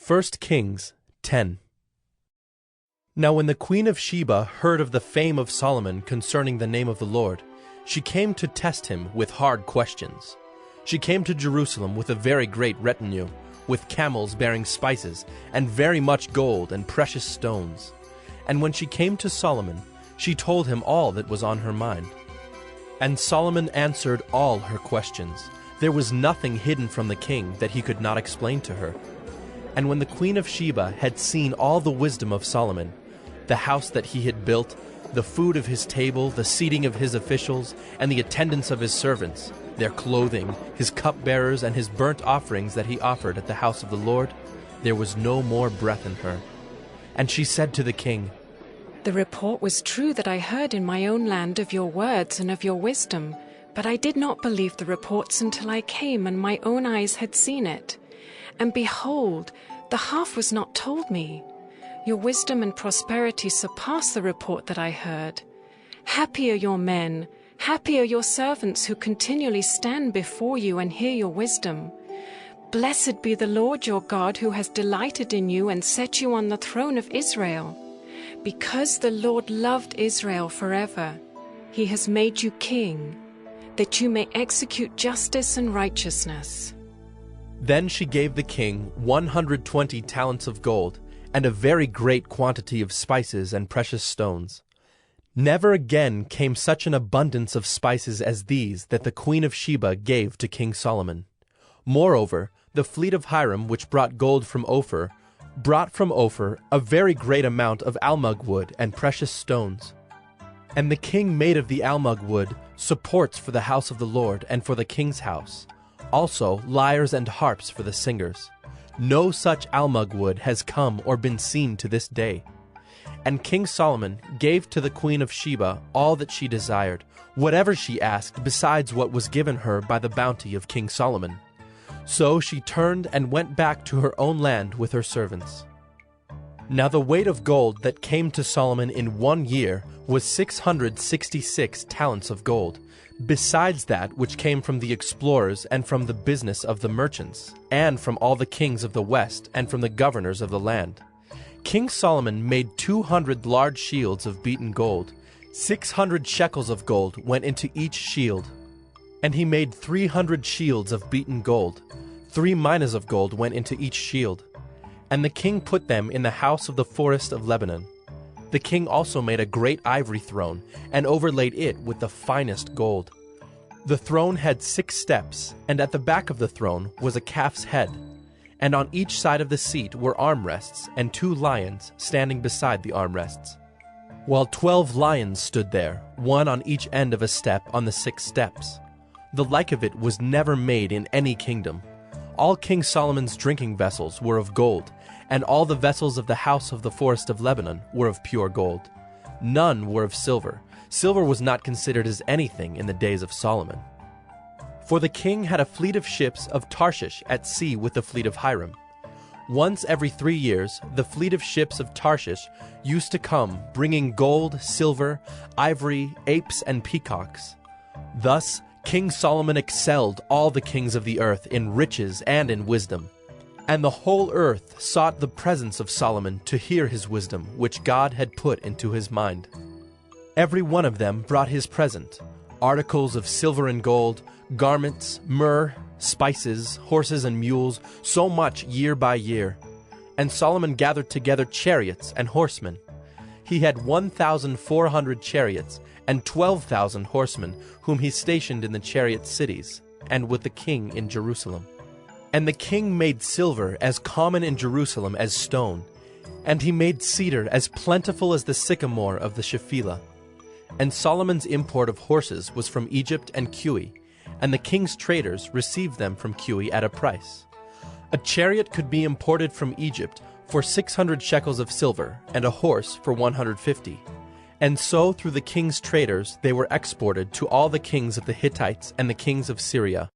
1 Kings 10. Now when the queen of Sheba heard of the fame of Solomon concerning the name of the Lord, she came to test him with hard questions. She came to Jerusalem with a very great retinue, with camels bearing spices, and very much gold and precious stones. And when she came to Solomon, she told him all that was on her mind. And Solomon answered all her questions. There was nothing hidden from the king that he could not explain to her. And when the queen of Sheba had seen all the wisdom of Solomon, the house that he had built, the food of his table, the seating of his officials, and the attendance of his servants, their clothing, his cupbearers, and his burnt offerings that he offered at the house of the Lord, there was no more breath in her. And she said to the king, "The report was true that I heard in my own land of your words and of your wisdom, but I did not believe the reports until I came and my own eyes had seen it. And behold, the half was not told me. Your wisdom and prosperity surpass the report that I heard. Happy are your men, happy are your servants who continually stand before you and hear your wisdom. Blessed be the Lord your God who has delighted in you and set you on the throne of Israel. Because the Lord loved Israel forever, he has made you king, that you may execute justice and righteousness." Then she gave the king 120 talents of gold, and a very great quantity of spices and precious stones. Never again came such an abundance of spices as these that the queen of Sheba gave to King Solomon. Moreover, the fleet of Hiram, which brought gold from Ophir, brought from Ophir a very great amount of almug wood and precious stones. And the king made of the almug wood supports for the house of the Lord and for the king's house, also lyres and harps for the singers. No such almug wood has come or been seen to this day. And King Solomon gave to the queen of Sheba all that she desired, whatever she asked besides what was given her by the bounty of King Solomon. So she turned and went back to her own land with her servants. Now the weight of gold that came to Solomon in 1 year was 666 talents of gold, besides that which came from the explorers and from the business of the merchants, and from all the kings of the west and from the governors of the land. King Solomon made 200 large shields of beaten gold. 600 shekels of gold went into each shield. And he made 300 shields of beaten gold. 3 minas of gold went into each shield. And the king put them in the house of the forest of Lebanon. The king also made a great ivory throne, and overlaid it with the finest gold. The throne had 6 steps, and at the back of the throne was a calf's head. And on each side of the seat were armrests, and 2 lions standing beside the armrests. While 12 lions stood there, one on each end of a step on the 6 steps. The like of it was never made in any kingdom. All King Solomon's drinking vessels were of gold, and all the vessels of the house of the forest of Lebanon were of pure gold. None were of silver. Silver was not considered as anything in the days of Solomon. For the king had a fleet of ships of Tarshish at sea with the fleet of Hiram. Once every 3 years, the fleet of ships of Tarshish used to come, bringing gold, silver, ivory, apes, and peacocks. Thus King Solomon excelled all the kings of the earth in riches and in wisdom. And the whole earth sought the presence of Solomon to hear his wisdom, which God had put into his mind. Every one of them brought his present, articles of silver and gold, garments, myrrh, spices, horses and mules, so much year by year. And Solomon gathered together chariots and horsemen. He had 1,400 chariots and 12,000 horsemen, whom he stationed in the chariot cities, and with the king in Jerusalem. And the king made silver as common in Jerusalem as stone, and he made cedar as plentiful as the sycamore of the Shephelah. And Solomon's import of horses was from Egypt and Cui, and the king's traders received them from Cui at a price. A chariot could be imported from Egypt for 600 shekels of silver, and a horse for 150. And so through the king's traders they were exported to all the kings of the Hittites and the kings of Syria,